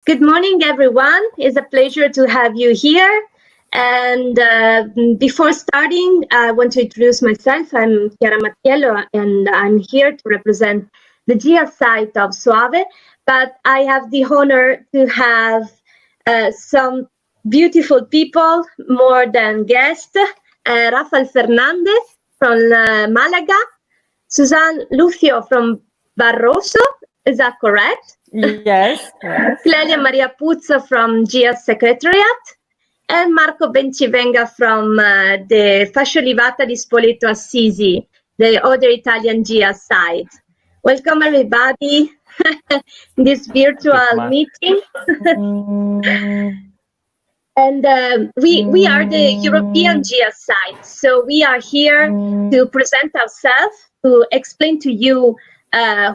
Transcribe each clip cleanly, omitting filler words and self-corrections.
Good morning, everyone. It's a pleasure to have you here. And before starting, I want to introduce myself. I'm Chiara Mattiello, and I'm here to represent the GIAHS site of Soave. But I have the honor to have some beautiful people, more than guests. Rafael Fernandez from Malaga, Suzanne Lucio from Barroso, is that correct? Yes. Clelia Maria Puzzo from GIAHS Secretariat, and Marco Bencivenga from the Fasciolivata di Spoleto Assisi, the other Italian GIAHS site. Welcome everybody in this virtual meeting. And we are the European GIAHS site, so we are here to present ourselves, to explain to you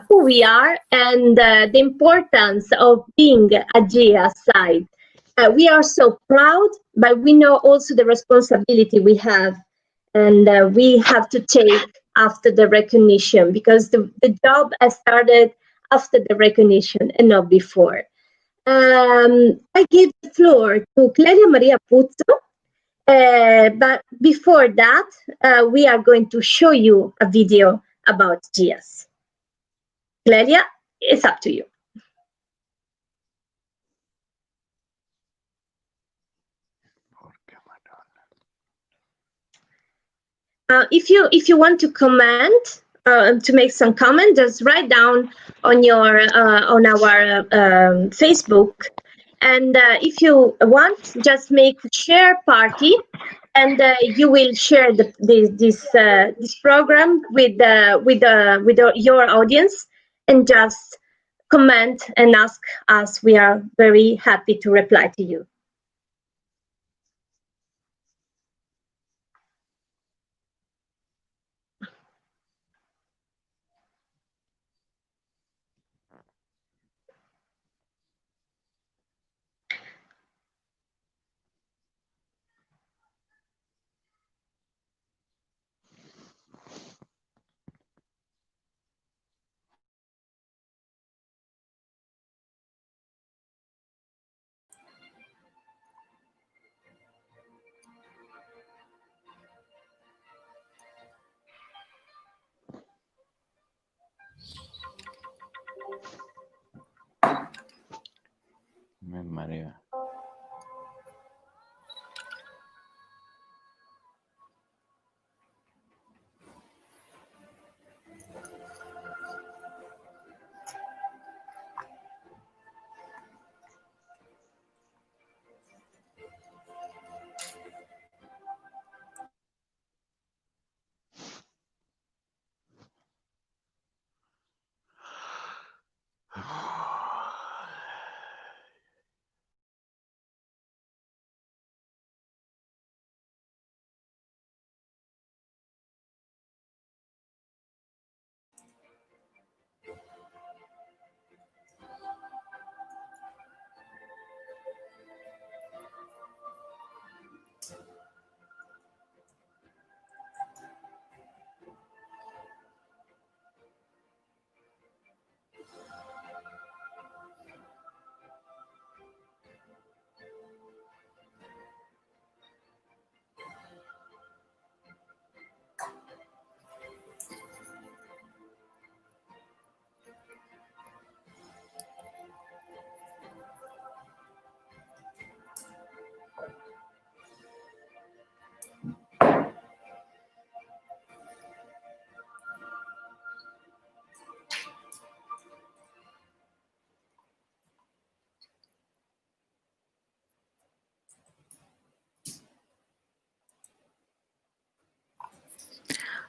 who we are and the importance of being a GIAHS site. We are so proud, but we know also the responsibility we have, and we have to take after the recognition, because the job has started after the recognition and not before. I give the floor to Clelia Maria Puzzo, but before that, we are going to show you a video about GIAHS. Clelia, it's up to you. If you want to comment, to make some comment, just write down on your on our Facebook, and if you want, just make share party, and you will share this program with your audience, and just comment and ask us. We are very happy to reply to you. Me marea.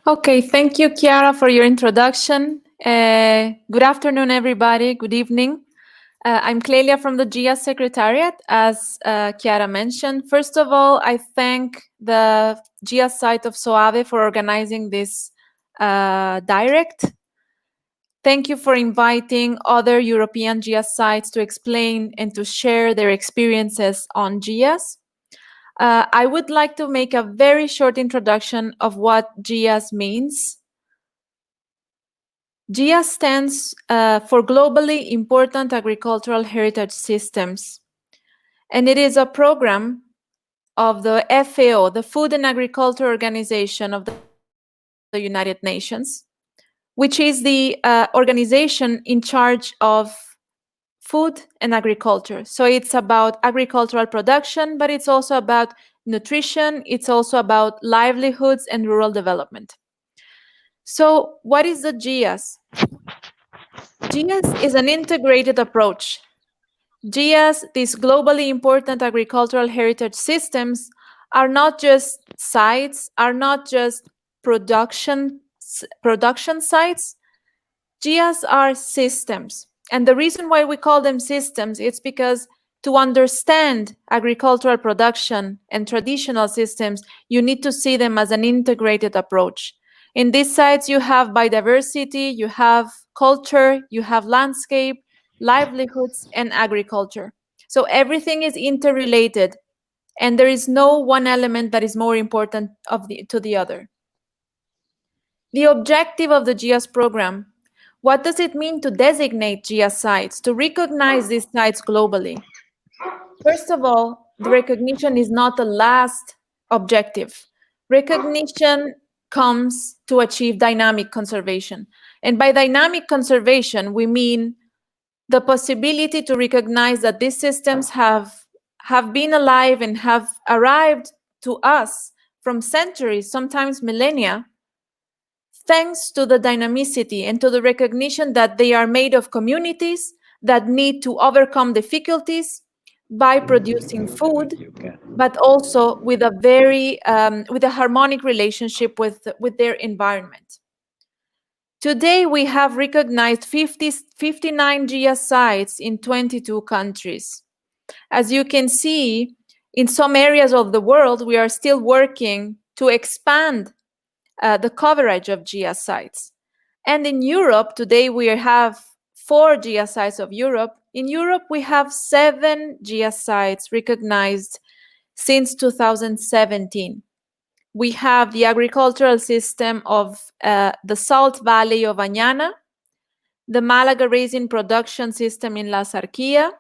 Okay, thank you, Chiara, for your introduction. Good afternoon, everybody. Good evening. I'm Clelia from the GIAHS Secretariat, as Chiara mentioned. First of all, I thank the GIAHS site of Soave for organizing this direct. Thank you for inviting other European GIAHS sites to explain and to share their experiences on GIAHS. I would like to make a very short introduction of what GIAHS means. GIAHS stands for Globally Important Agricultural Heritage Systems, and it is a program of the FAO, the Food and Agriculture Organization of the United Nations, which is the organization in charge of food and agriculture. So it's about agricultural production, but it's also about nutrition, it's also about livelihoods and rural development. So what is the GIAHS? GIAHS is an integrated approach. GIAHS, these globally important agricultural heritage systems, are not just sites, are not just production sites. GIAHS are systems. And the reason why we call them systems is because to understand agricultural production and traditional systems, you need to see them as an integrated approach. In these sites, you have biodiversity, you have culture, you have landscape, livelihoods, and agriculture. So everything is interrelated, and there is no one element that is more important to the other. The objective of the GIAHS program: what does it mean to designate GIAHS sites, to recognize these sites globally? First of all, the recognition is not the last objective. Recognition comes to achieve dynamic conservation. And by dynamic conservation, we mean the possibility to recognize that these systems have been alive and have arrived to us from centuries, sometimes millennia, thanks to the dynamicity and to the recognition that they are made of communities that need to overcome difficulties by producing food, but also with a very with a harmonic relationship with their environment. Today, we have recognized 59 GIAHS sites in 22 countries. As you can see, in some areas of the world, we are still working to expand the coverage of GIAHS sites. And in Europe, today we have 4 GIAHS sites of Europe. In Europe, we have 7 GIAHS sites recognized since 2017. We have the agricultural system of the Salt Valley of Añana, the Malaga raisin production system in La Sarquia,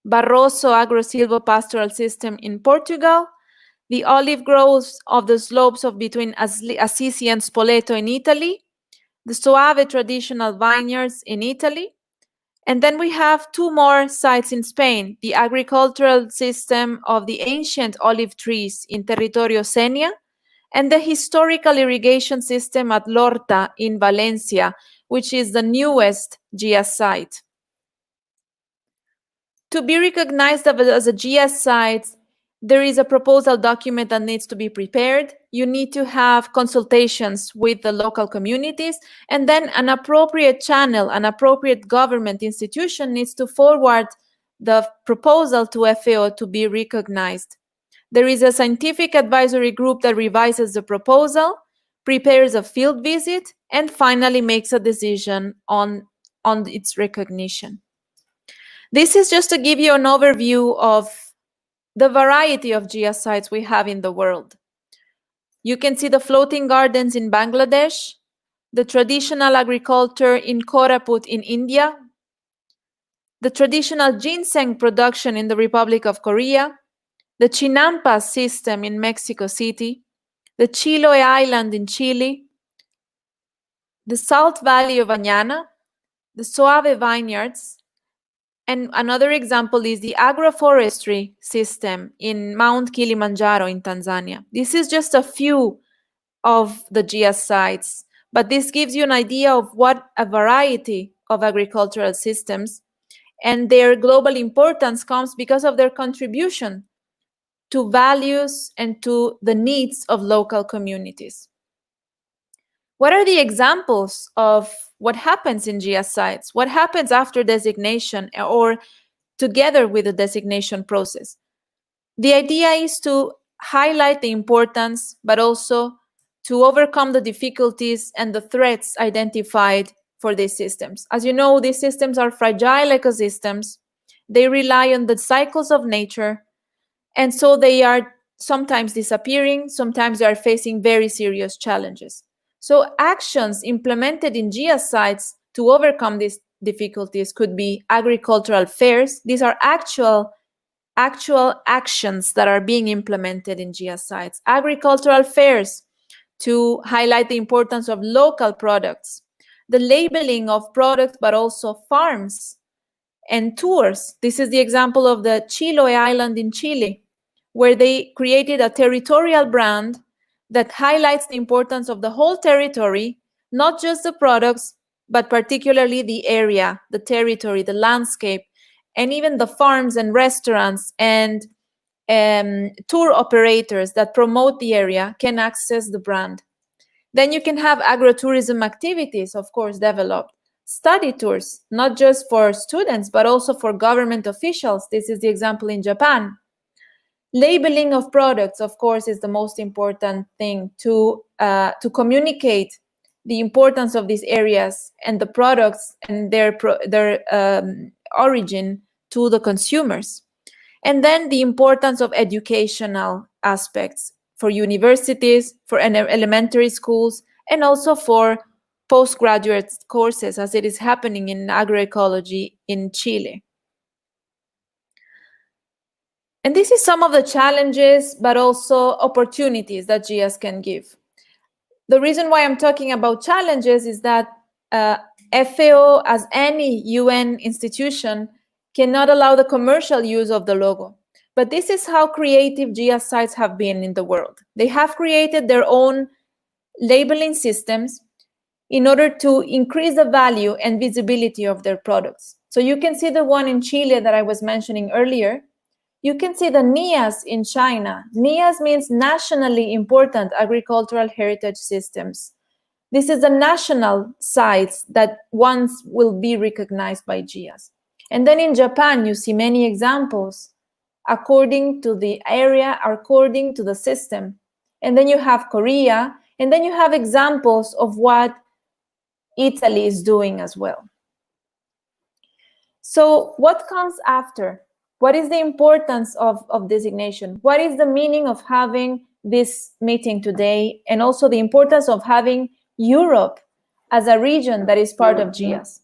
Barroso Agro-Sylvo-Pastral system in Portugal, the olive groves of the slopes of between Assisi and Spoleto in Italy, the Soave traditional vineyards in Italy, and then we have 2 more sites in Spain, the agricultural system of the ancient olive trees in Territorio Senia, and the historical irrigation system at Lorta in Valencia, which is the newest GIAHS site. To be recognized as a GIAHS site, there is a proposal document that needs to be prepared. You need to have consultations with the local communities, and then an appropriate channel, an appropriate government institution needs to forward the proposal to FAO to be recognized. There is a scientific advisory group that revises the proposal, prepares a field visit, and finally makes a decision on its recognition. This is just to give you an overview of the variety of GIAHS sites we have in the world. You can see the floating gardens in Bangladesh, the traditional agriculture in Koraput in India, the traditional ginseng production in the Republic of Korea, the Chinampa system in Mexico City, the Chiloé Island in Chile, the Salt Valley of Añana, the Soave vineyards, and another example is the agroforestry system in Mount Kilimanjaro in Tanzania. This is just a few of the GIAHS sites, but this gives you an idea of what a variety of agricultural systems, and their global importance comes because of their contribution to values and to the needs of local communities. What are the examples of what happens in GIAHS sites? What happens after designation or together with the designation process? The idea is to highlight the importance, but also to overcome the difficulties and the threats identified for these systems. As you know, these systems are fragile ecosystems. They rely on the cycles of nature, and so they are sometimes disappearing, sometimes they are facing very serious challenges. So actions implemented in GIAHS sites to overcome these difficulties could be agricultural fairs. These are actual actions that are being implemented in GIAHS sites. Agricultural fairs to highlight the importance of local products, the labeling of products, but also farms and tours. This is the example of the Chiloé Island in Chile, where they created a territorial brand that highlights the importance of the whole territory, not just the products, but particularly the area, the territory, the landscape, and even the farms and restaurants and tour operators that promote the area can access the brand. Then you can have agrotourism activities, of course, developed. Study tours, not just for students, but also for government officials. This is the example in Japan. Labeling of products, of course, is the most important thing to communicate the importance of these areas and the products and their origin to the consumers. And then the importance of educational aspects for universities, for elementary schools, and also for postgraduate courses, as it is happening in agroecology in Chile. And this is some of the challenges, but also opportunities that GIAHS can give. The reason why I'm talking about challenges is that FAO, as any UN institution, cannot allow the commercial use of the logo. But this is how creative GIAHS sites have been in the world. They have created their own labeling systems in order to increase the value and visibility of their products. So you can see the one in Chile that I was mentioning earlier. You can see the NIAS in China. NIAS means nationally important agricultural heritage systems. This is a national site that once will be recognized by GIAHS. And then in Japan, you see many examples according to the area, according to the system. And then you have Korea, and then you have examples of what Italy is doing as well. So what comes after? What is the importance of designation? What is the meaning of having this meeting today? And also the importance of having Europe as a region that is part of GIAHS.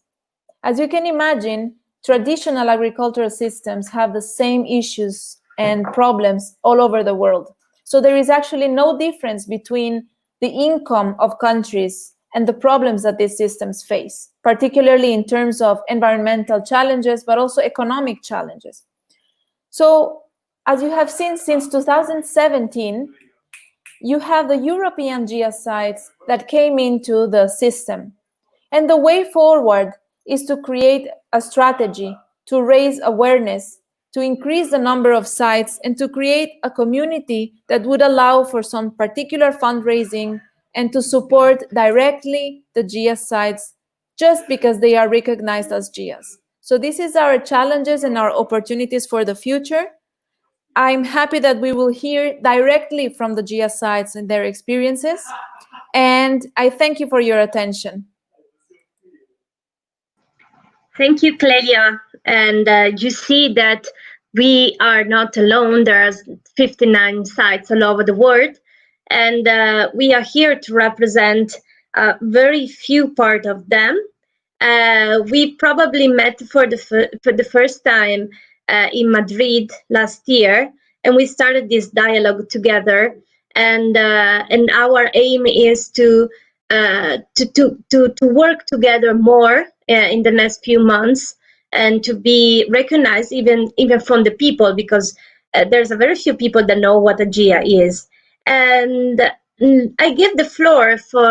As you can imagine, traditional agricultural systems have the same issues and problems all over the world. So there is actually no difference between the income of countries and the problems that these systems face, particularly in terms of environmental challenges, but also economic challenges. So as you have seen since 2017, you have the European GIAHS sites that came into the system. And the way forward is to create a strategy to raise awareness, to increase the number of sites, and to create a community that would allow for some particular fundraising and to support directly the GIAHS sites just because they are recognized as GIAHS. So this is our challenges and our opportunities for the future. I'm happy that we will hear directly from the GIAHS sites and their experiences. And I thank you for your attention. Thank you, Clelia. And you see that we are not alone. There's 59 sites all over the world. And we are here to represent very few part of them. We probably met for the first time in Madrid last year, and we started this dialogue together. And our aim is to work together more in the next few months, and to be recognized even from the people, because there's a very few people that know what a GIA is. And I give the floor for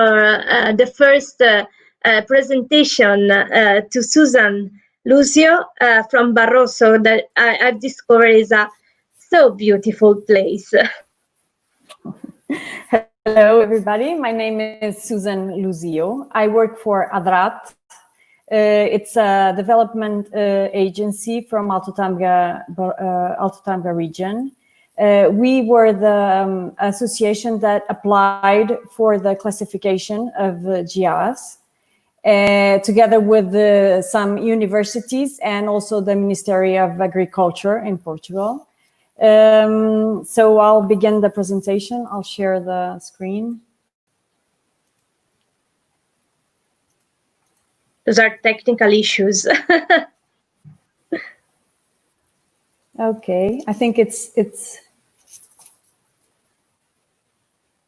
the first presentation to Susan Lucio from Barroso, that I've discovered is a so beautiful place. Hello, everybody. My name is Susan Lucio. I work for ADRAT. It's a development agency from Alto Tâmega region. We were the association that applied for the classification of GIAHS, together with some universities and also the Ministry of Agriculture in Portugal. So I'll begin the presentation. I'll share the screen. Those are technical issues. Okay, I think it's.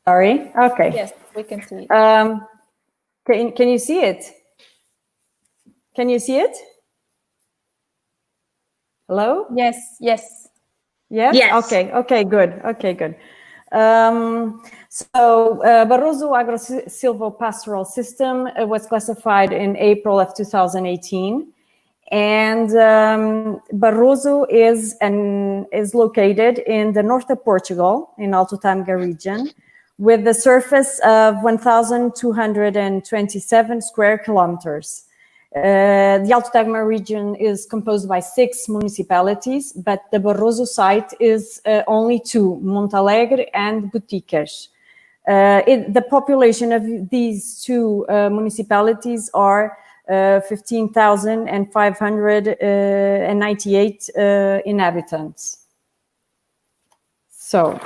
Sorry. Okay. Yes, we can see it. Can you see it? Can you see it? Hello? Yes, yes. Yes? Yes. Okay, okay, good. Okay, good. Barroso Agro-Sylvo-Pastral system was classified in April of 2018. And Barroso is located in the north of Portugal, in Alto Tâmega region, with a surface of 1,227 square kilometers. The Alto Tâmega region is composed by 6 municipalities, but the Barroso site is only 2, Montalegre and Boticas. The population of these 2 municipalities are 15,598 inhabitants. So,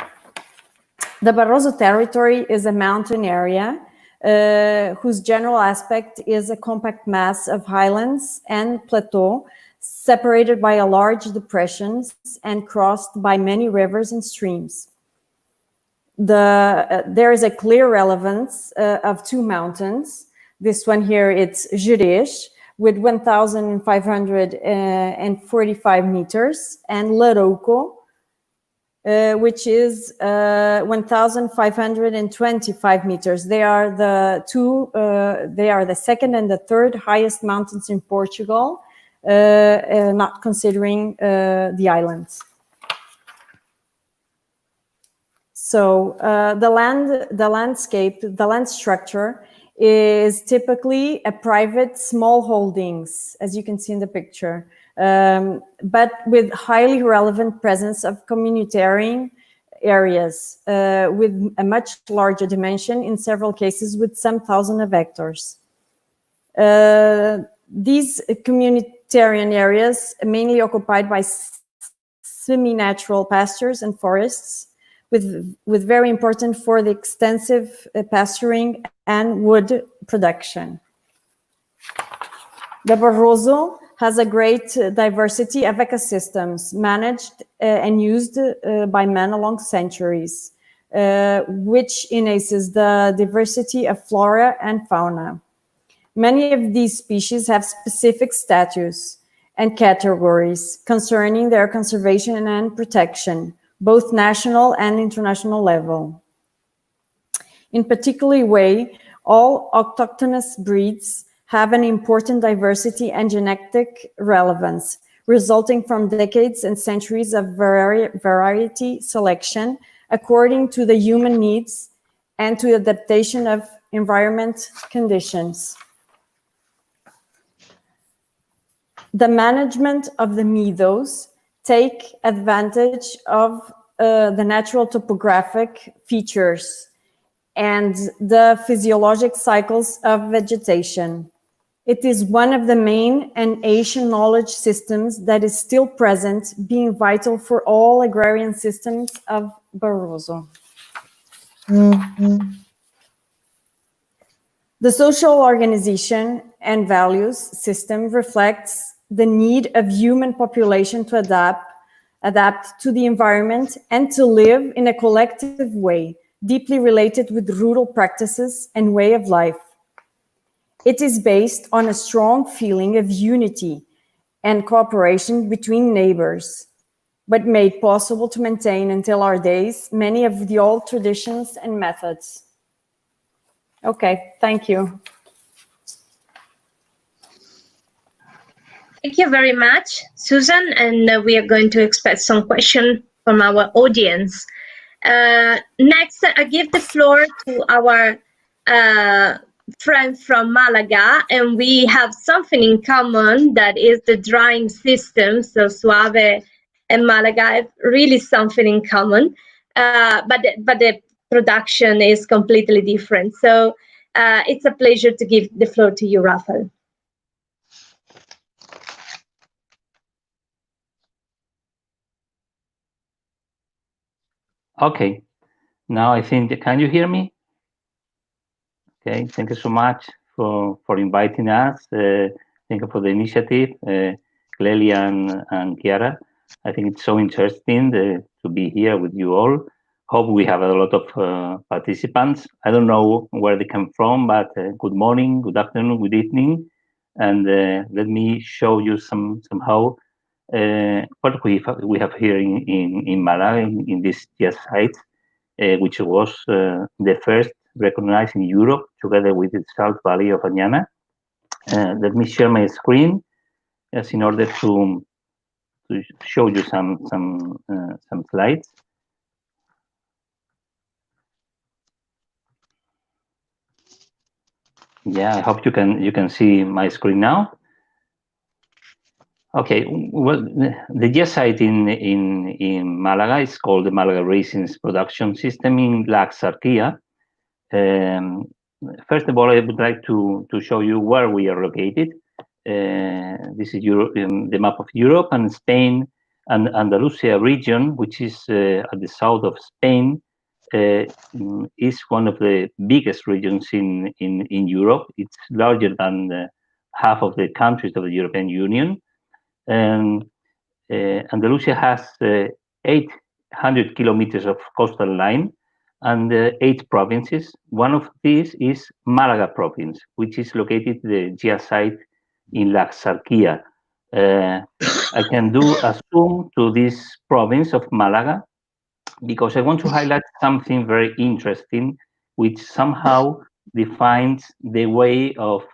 the Barroso territory is a mountain area whose general aspect is a compact mass of highlands and plateau separated by a large depressions and crossed by many rivers and streams. There is a clear relevance of 2 mountains. This one here, it's GIAHS, with 1,545 meters, and Larouco, which is 1,525 meters. They are the second and the third highest mountains in Portugal, not considering the islands. So the land structure is typically a private small holdings, as you can see in the picture, but with highly relevant presence of communitarian areas with a much larger dimension, in several cases with some thousand of hectares. These communitarian areas are mainly occupied by semi-natural pastures and forests, with very important for the extensive pasturing and wood production. The Barroso has a great diversity of ecosystems managed and used by man along centuries, which enhances the diversity of flora and fauna. Many of these species have specific status and categories concerning their conservation and protection, both national and international level. In particular way, all autochthonous breeds have an important diversity and genetic relevance, resulting from decades and centuries of variety selection according to the human needs and to adaptation of environment conditions. The management of the meadows take advantage of the natural topographic features and the physiologic cycles of vegetation. It is one of the main and ancient knowledge systems that is still present, being vital for all agrarian systems of Barroso. The social organization and values system reflects the need of human population to adapt to the environment and to live in a collective way, deeply related with rural practices and way of life. It is based on a strong feeling of unity and cooperation between neighbors, but made possible to maintain until our days many of the old traditions and methods. Okay, thank you. Thank you very much, Susan. And we are going to expect some questions from our audience. Next, I give the floor to our friend from Malaga, and we have something in common, that is the drying system. So Soave and Malaga have really something in common, but the production is completely different. So it's a pleasure to give the floor to you, Rafael. Okay, now I think, can you hear me? Okay, thank you so much for inviting us. Thank you for the initiative, Clelia and Chiara. I think it's so interesting to be here with you all. Hope we have a lot of participants. I don't know where they come from, but good morning, good afternoon, good evening. And let me show you somehow what we have here in Malaga, in this GIAHS site, which was the first recognized in Europe, together with the South Valley of Añana. Let me share my screen, as in order to show you some slides. Yeah, I hope you can see my screen now. Okay, well, the GIAHS site in Malaga is called the Malaga Raisins Production System in Lanzarote. First of all, I would like to show you where we are located. This is Europe, the map of Europe, and Spain and Andalusia region, which is at the south of Spain, is one of the biggest regions in Europe. It's larger than half of the countries of the European Union. And Andalusia has 800 kilometers of coastal line and 8 provinces. One of these is Malaga province, which is located the GIAHS site in Lanzarote. I can do a zoom to this province of Malaga because I want to highlight something very interesting, which somehow defines the way of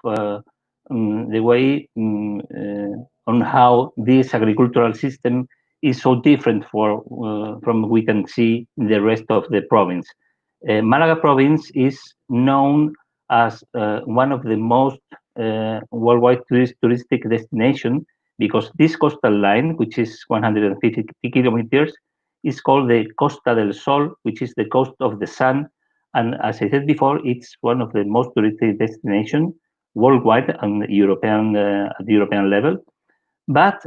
on how this agricultural system is so different from we can see in the rest of the province. Malaga province is known as one of the most worldwide touristic destination because this coastal line, which is 150 kilometers, is called the Costa del Sol, which is the coast of the sun. And as I said before, it's one of the most touristic destinations worldwide and at the European level. But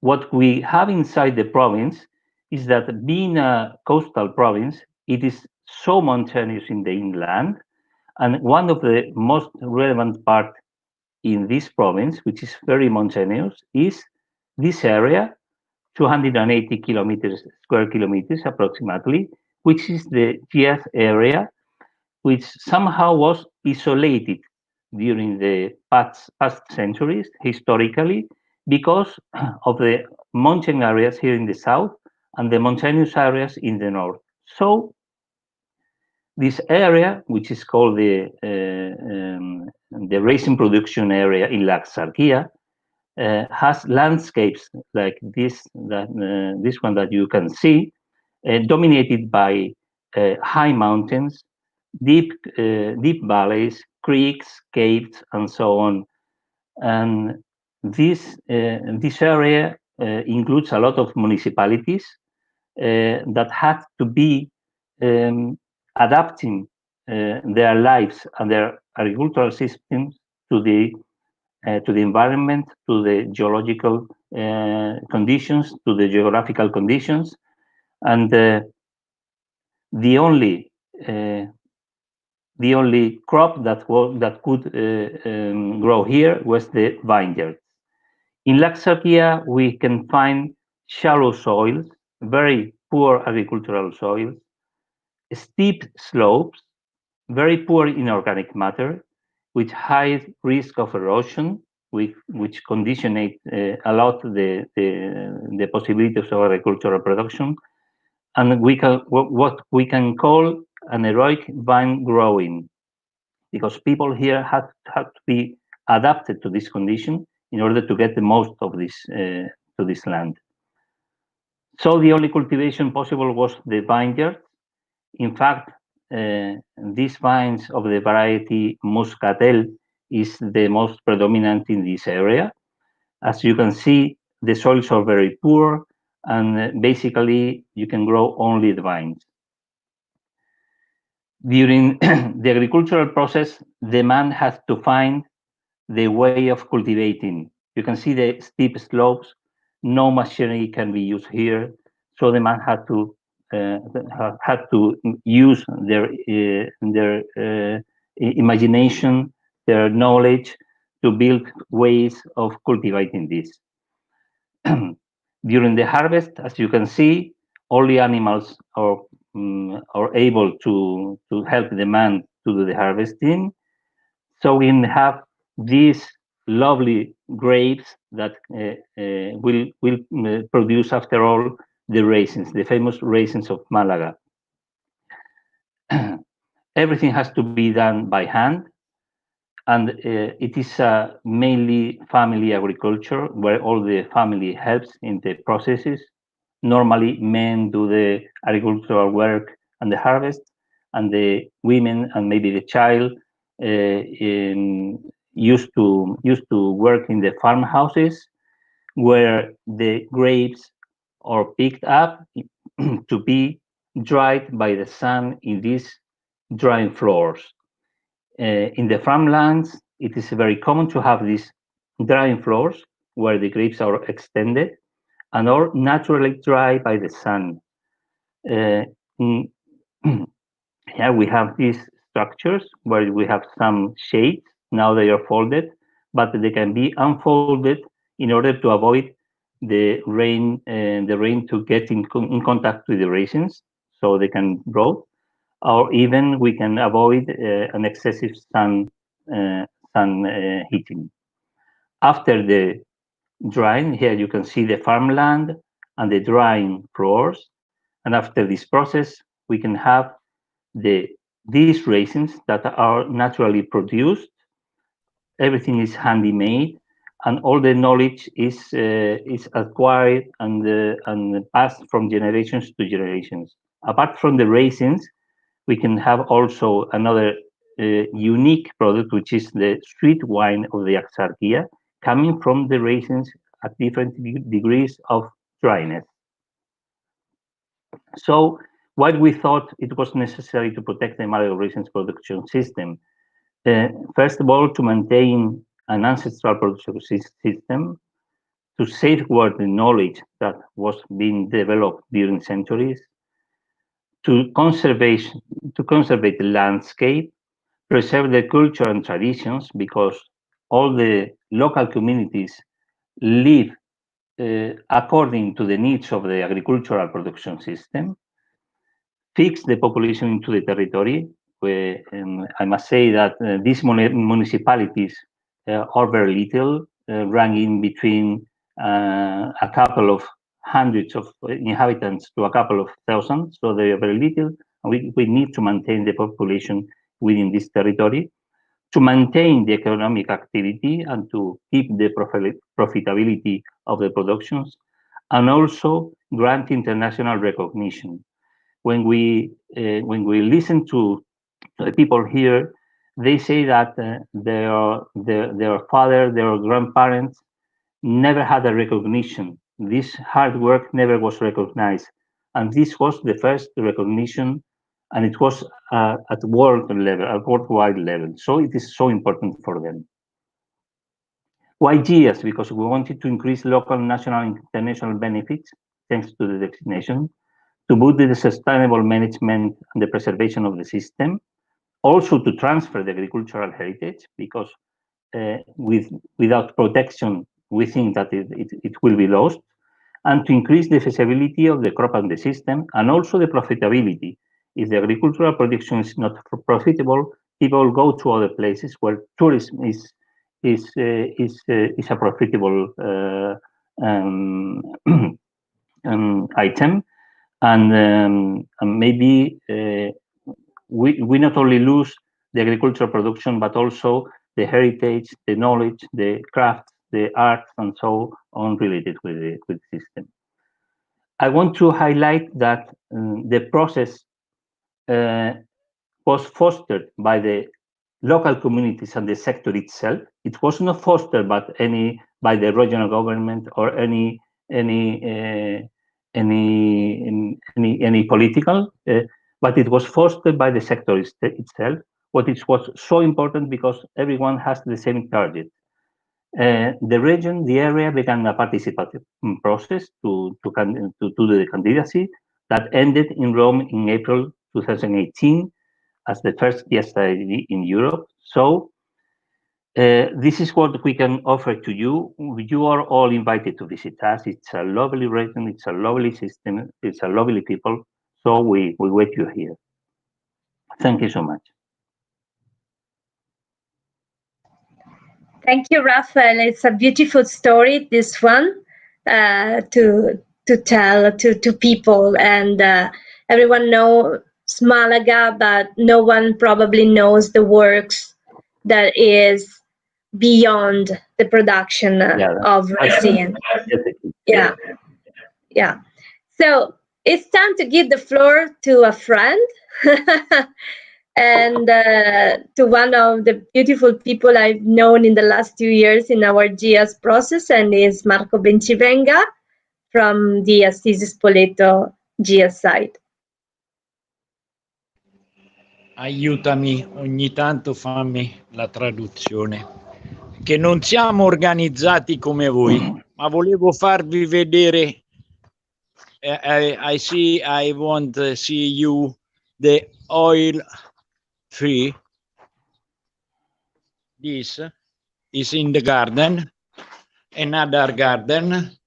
what we have inside the province is that being a coastal province, it is so mountainous in the inland. And one of the most relevant part in this province, which is very mountainous, is this area, 280 square kilometers approximately, which is the GIAHS area, which somehow was isolated during the past centuries, historically, because of the mountain areas here in the south and the mountainous areas in the north. So this area, which is called the raisin production area in Lanzarote, has landscapes like this one that you can see, dominated by high mountains, deep valleys, creeks, caves, and so on. And this area includes a lot of municipalities that had to be adapting their lives and their agricultural systems to the environment, to the geological conditions, to the geographical conditions, and the only crop that could grow here was the vineyards. In Lanzarote, we can find shallow soils, very poor agricultural soils, steep slopes, very poor in organic matter, with high risk of erosion, which conditionate a lot the possibilities of agricultural production, and what we can call an heroic vine growing, because people here have to be adapted to this condition in order to get the most of this to this land. So the only cultivation possible was the vineyard. In fact, these vines of the variety Muscatel is the most predominant in this area. As you can see, the soils are very poor, and basically you can grow only the vines. During the agricultural process, the man has to find the way of cultivating. You can see the steep slopes. No machinery can be used here, so the man had to use their imagination, their knowledge to build ways of cultivating this. During the harvest, as you can see, all the animals are able to help the man to do the harvesting. So we have these lovely grapes that will produce, after all, the raisins, the famous raisins of Malaga. Everything has to be done by hand, and it is mainly family agriculture where all the family helps in the processes. Normally, men do the agricultural work and the harvest, and the women and maybe the child used to work in the farmhouses where the grapes are picked up to be dried by the sun in these drying floors. In the farmlands, it is very common to have these drying floors where the grapes are extended and are naturally dry by the sun. Here we have these structures where we have some shades. Now they are folded, but they can be unfolded in order to avoid the rain to get in contact with the raisins, so they can rot, or even we can avoid an excessive sun heating. After the drying, here you can see the farmland and the drying floors, and after this process, we can have these raisins that are naturally produced. Everything is handy made, and all the knowledge is acquired and passed from generations to generations. Apart from the raisins, we can have also another unique product, which is the sweet wine of the Axarquia, coming from the raisins at different degrees of dryness. So, why we thought it was necessary to protect the Malaga raisins production system? First of all, to maintain an ancestral production system, to safeguard the knowledge that was being developed during centuries, to conserve the landscape, preserve the culture and traditions, because all the local communities live according to the needs of the agricultural production system, fix the population into the territory. I must say that these municipalities are very little, ranging between a couple of hundreds of inhabitants to a couple of thousands, so they are very little. And we need to maintain the population within this territory, to maintain the economic activity and to keep the profitability of the productions, and also grant international recognition. When we listen to the people here, they say that their father, their grandparents never had a recognition. This hard work never was recognized, and this was the first recognition, and it was at world level, at worldwide level. So it is so important for them. Why GIAHS? Because we wanted to increase local, national, and international benefits thanks to the designation, to boost the sustainable management and the preservation of the system, also to transfer the agricultural heritage, because without protection, we think that it will be lost, and to increase the feasibility of the crop and the system, and also the profitability. If the agricultural production is not profitable, people go to other places where tourism is a profitable item, and maybe we not only lose the agricultural production, but also the heritage, the knowledge, the crafts, the arts, and so on related with the system. I want to highlight that the process was fostered by the local communities and the sector itself. It was not fostered by the regional government or any political, but it was fostered by the sector itself. What it was so important because everyone has the same target. The region, the area began a participative process to do the candidacy that ended in Rome in April 2018, as the first GIAHS site in Europe. So this is what we can offer to you. You are all invited to visit us. It's a lovely region, it's a lovely system, it's a lovely people. So we wait you here. Thank you so much. Thank you, Rafael. It's a beautiful story, this one, to tell to people. And everyone knows Malaga, but no one probably knows the works that is beyond the production of raisin. Yeah, yeah. So it's time to give the floor to a friend. And to one of the beautiful people I've known in the last 2 years in our GIAHS process, and is Marco Bencivenga from the Assisi Spoleto GIAHS site. Aiutami, ogni tanto fammi la traduzione. Che non siamo organizzati come voi, ma volevo farvi vedere. I want to see you the oil tree. This is in the garden. Another garden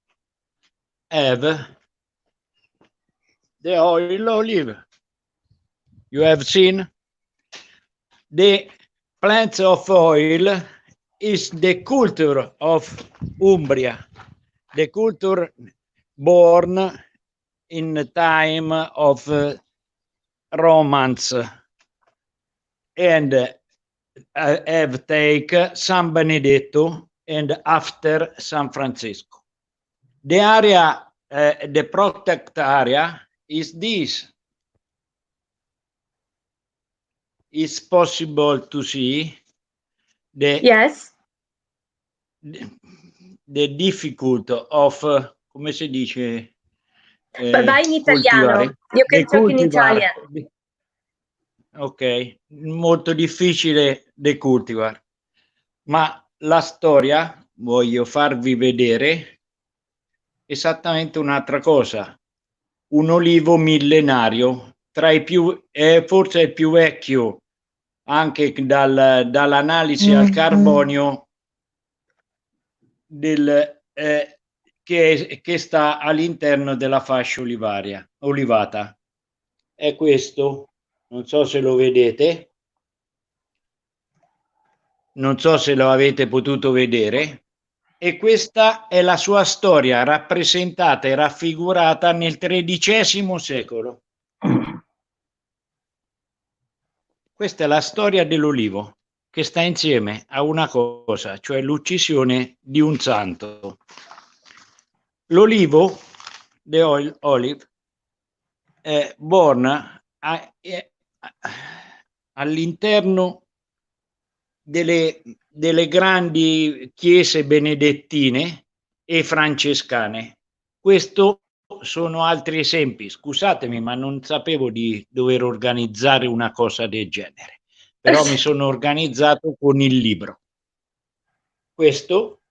have the oil olive. You have seen the plants of oil is the culture of Umbria, the culture born in the time of Romans, and have take San Benedetto and after San Francisco. The area, the protected area is this. It's possible to see the Yes. The difficult of come si dice? Vai in italiano. You can talk in Italian. Ok, molto difficile da cultivare, ma la storia voglio farvi vedere esattamente un'altra cosa. Un olivo millenario, tra i più, forse il più vecchio anche dall'analisi al carbonio che sta all'interno della fascia olivata. È questo. Non so se lo vedete, non so se lo avete potuto vedere, e questa è la sua storia rappresentata e raffigurata nel XIII secolo. Questa è la storia dell'olivo che sta insieme a una cosa, cioè l'uccisione di un santo. L'olivo, the olive, è born all'interno delle grandi chiese benedettine e francescane. Questo sono altri esempi. Scusatemi, ma non sapevo di dover organizzare una cosa del genere, però mi sono organizzato con il libro. Questo,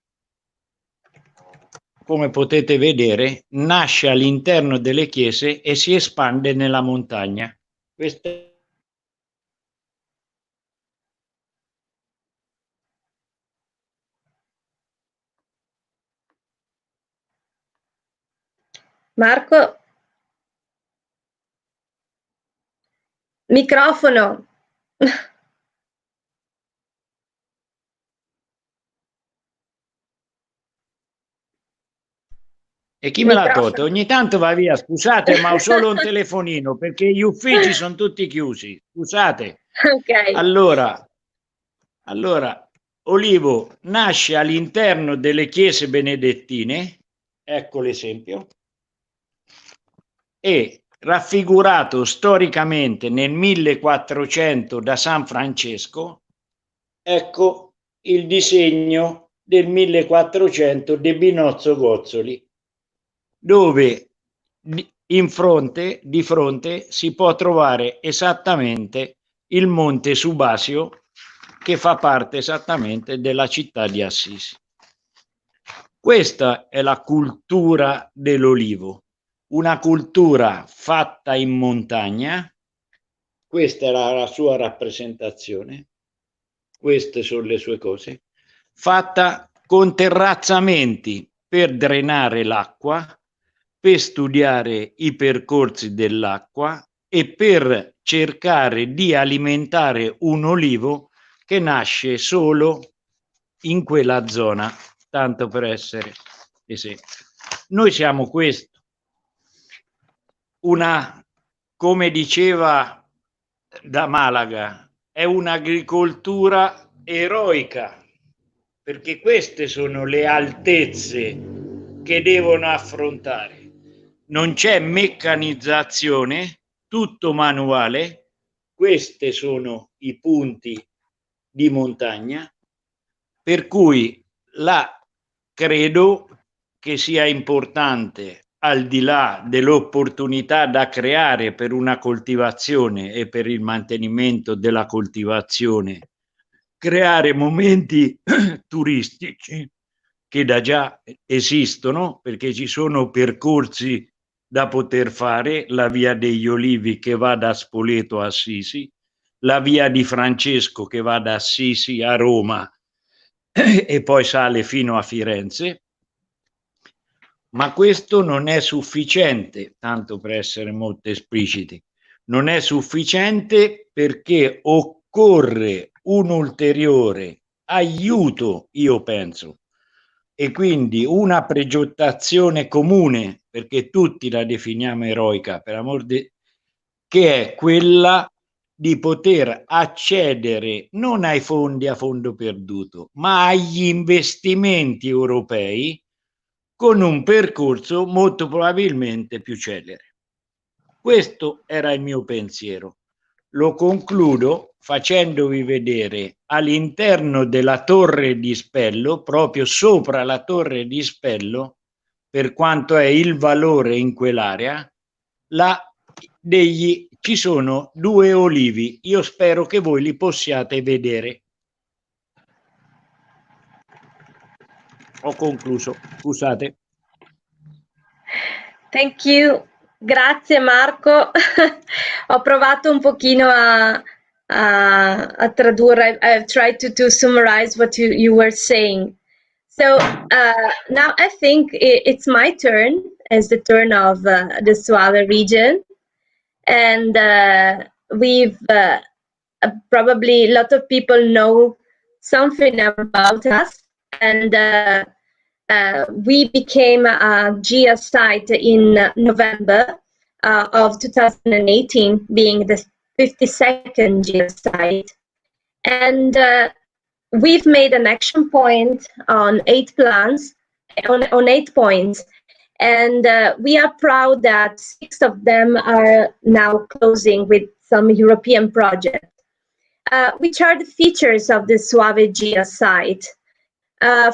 come potete vedere, nasce all'interno delle chiese e si espande nella montagna. Questo Marco? Microfono. E chi me l'ha tolto? Ogni tanto va via, scusate, ma ho solo un telefonino perché gli uffici sono tutti chiusi. Scusate. Ok. Allora, Olivo nasce all'interno delle chiese benedettine, ecco l'esempio, e raffigurato storicamente nel 1400 da San Francesco, ecco il disegno del 1400 di Binozzo Gozzoli, dove di fronte si può trovare esattamente il monte Subasio, che fa parte esattamente della città di Assisi. Questa è la cultura dell'olivo, una cultura fatta in montagna, questa era la sua rappresentazione, queste sono le sue cose, fatta con terrazzamenti per drenare l'acqua, per studiare i percorsi dell'acqua e per cercare di alimentare un olivo che nasce solo in quella zona, tanto per essere esempio. Noi siamo questo, come diceva da Malaga, è un'agricoltura eroica, perché queste sono le altezze che devono affrontare. Non c'è meccanizzazione, tutto manuale. Questi sono i punti di montagna, per cui credo che sia importante, al di là dell'opportunità da creare per una coltivazione e per il mantenimento della coltivazione, creare momenti turistici che da già esistono, perché ci sono percorsi da poter fare, la via degli Olivi che va da Spoleto a Assisi, la via di Francesco che va da Assisi a Roma e poi sale fino a Firenze. Ma questo non è sufficiente, tanto per essere molto espliciti, non è sufficiente perché occorre un ulteriore aiuto, io penso, e quindi una progettazione comune, perché tutti la definiamo eroica, per amor di, che è quella di poter accedere non ai fondi a fondo perduto, ma agli investimenti europei con un percorso molto probabilmente più celere. Questo era il mio pensiero. Lo concludo facendovi vedere all'interno della torre di Spello, proprio sopra la torre di Spello, per quanto è il valore in quell'area, ci sono 2 olivi. Io spero che voi li possiate vedere. Ho concluso, scusate. Thank you. Grazie Marco. Ho provato un pochino a tradurre. I've tried to summarize what you were saying. So now I think it's my turn as the turn of the Soave region. And we've probably a lot of people know something about us. And we became a GIAHS site in November of 2018, being the 52nd GIAHS site. And we've made an action point on 8 plans, on 8 points. And we are proud that 6 of them are now closing with some European projects. Which are the features of the Soave GIAHS site?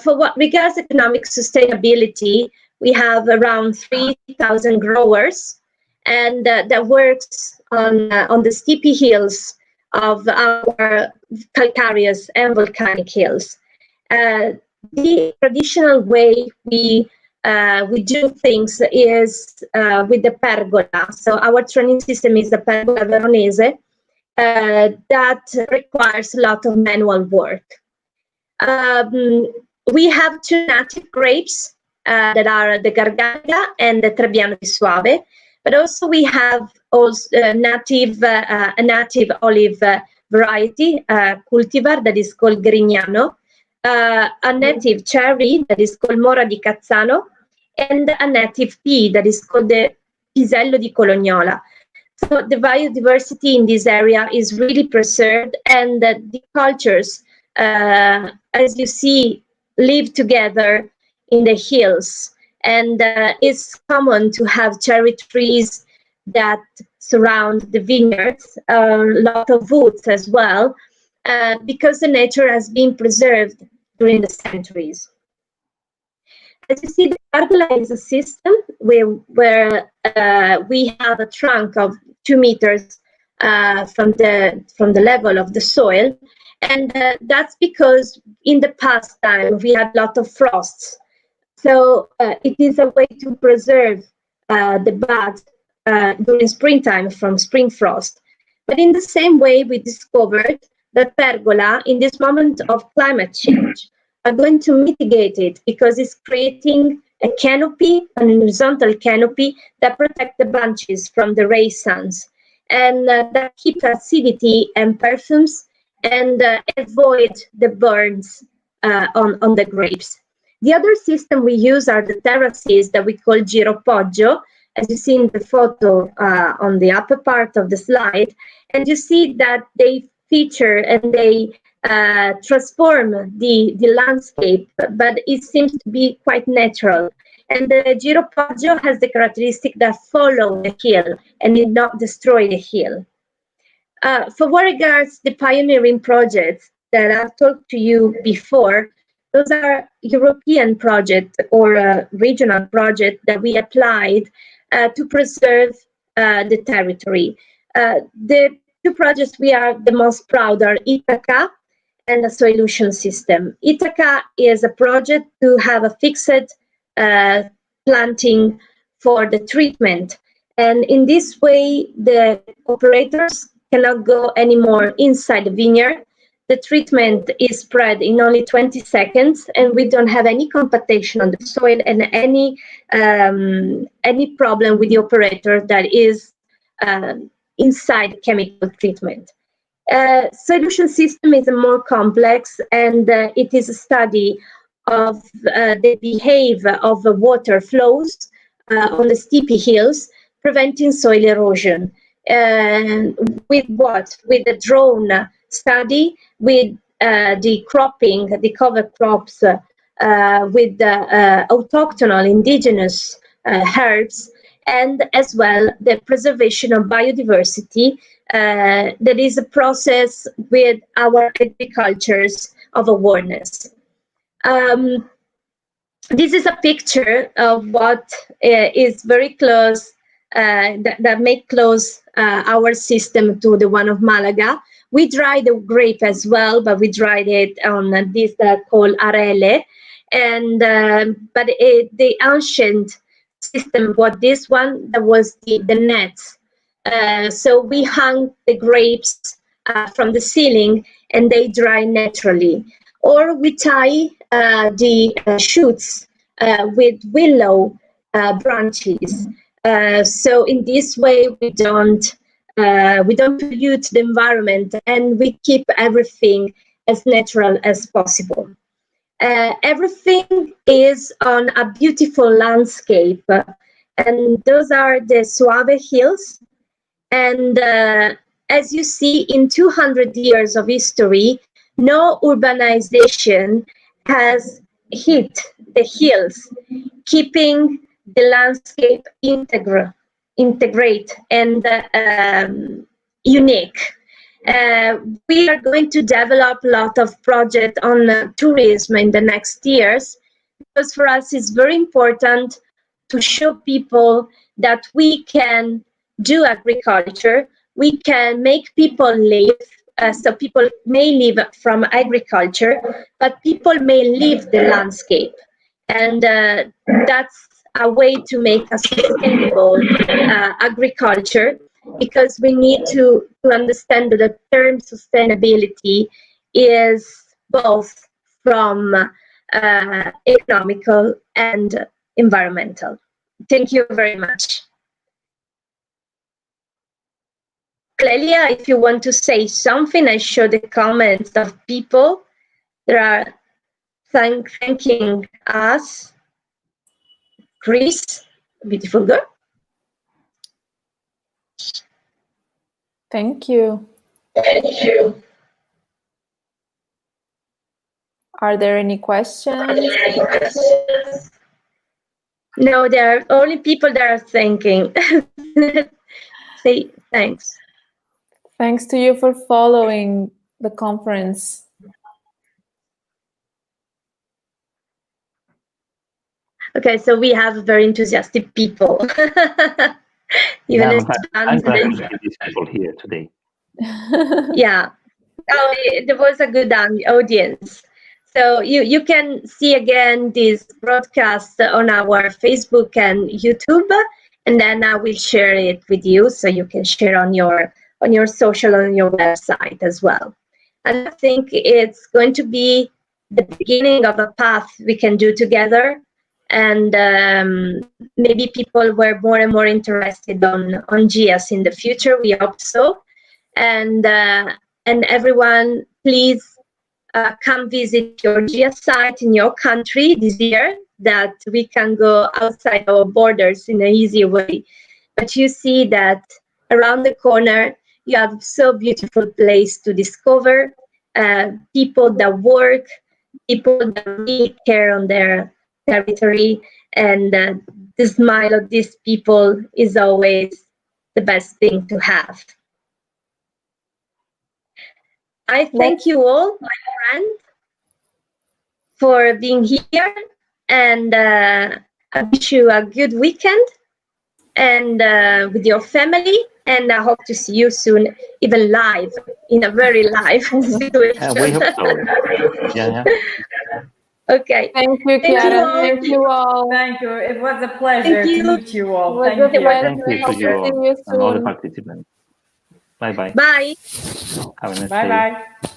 For what regards economic sustainability, we have around 3,000 growers, and that works on the steepy hills of our calcareous and volcanic hills. The traditional way we do things is with the pergola. So our training system is the pergola veronese that requires a lot of manual work. We have 2 native grapes that are the Garganta and the Trebbiano di Soave, but also we have a native olive variety, cultivar, that is called Grignano, a native cherry that is called Mora di Cazzano, and a native pea that is called the Pisello di Colognola. So the biodiversity in this area is really preserved, and the cultures, as you see, live together in the hills. And it's common to have cherry trees that surround the vineyards, a lot of woods as well, because the nature has been preserved during the centuries. As you see, the pergola is a system where we have a trunk of 2 meters from the level of the soil, and that's because in the past time we had a lot of frosts. So it is a way to preserve the buds during springtime from spring frost. But in the same way, we discovered that pergola, in this moment of climate change, are going to mitigate it because it's creating a canopy, an horizontal canopy that protects the branches from the raisins and that keep acidity and perfumes and avoid the burns on the grapes. The other system we use are the terraces that we call giropoggio, as you see in the photo on the upper part of the slide, and you see that they feature and they transform the landscape, but it seems to be quite natural. And the giropoggio has the characteristic that follow the hill and did not destroy the hill. For what regards the pioneering projects that I've talked to you before, those are European projects or regional projects that we applied to preserve the territory. The two projects we are the most proud are Ithaca and the solution system. Ithaca is a project to have a fixed planting for the treatment. And in this way, the operators cannot go anymore inside the vineyard. The treatment is spread in only 20 seconds, and we don't have any compactation on the soil and any problem with the operator that is inside chemical treatment. Solution system is more complex, and it is a study of the behavior of the water flows on the steepy hills, preventing soil erosion. With what? With the drone study, with the cropping, the cover crops, with the autochthonal indigenous herbs, and as well the preservation of biodiversity. That is a process with our agricultures of awareness. This is a picture of what is very close, that make close our system to the one of Malaga. We dry the grape as well, but we dried it on this called arele. And but the ancient system, what this one, that was the nets. So we hung the grapes from the ceiling and they dry naturally. Or we tie the shoots with willow branches. So in this way, we don't pollute the environment, and we keep everything as natural as possible. Everything is on a beautiful landscape, and those are the Soave hills. And as you see, in 200 years of history, no urbanization has hit the hills, keeping the landscape integrate and unique. We are going to develop a lot of projects on tourism in the next years, because for us it's very important to show people that we can do agriculture, we can make people live. So people may live from agriculture, but people may live the landscape. And that's a way to make a sustainable agriculture, because we need to understand that the term sustainability is both from economical and environmental. Thank you very much. Clelia, if you want to say something, I show the comments of people that are thanking us. Chris, beautiful girl. Thank you. Thank you. Are there any questions? No, there are only people that are thanking. Say thanks. Thanks to you for following the conference. Okay, so we have very enthusiastic people. Even I'm glad to see these people here today. Yeah, there was a good audience. So you can see again this broadcast on our Facebook and YouTube, and then I will share it with you so you can share on your on your social, on your website as well. And I think it's going to be the beginning of a path we can do together. And maybe people were more and more interested on GIAHS in the future. We hope so. And everyone, please come visit your GIAHS site in your country this year, that we can go outside our borders in an easy way. But you see that around the corner, you have so beautiful place to discover, people that work, people that really care on their territory, and the smile of these people is always the best thing to have. I thank you all, my friend, for being here, and I wish you a good weekend and with your family, and I hope to see you soon, even live, in a very live situation. We hope so. Yeah. Okay. Thank you, Chiara. Thank you all. Thank you. It was a pleasure to meet you all. Thank you. Thank you to you all and all the participants. Bye-bye. Bye. Have a nice day. Bye-bye.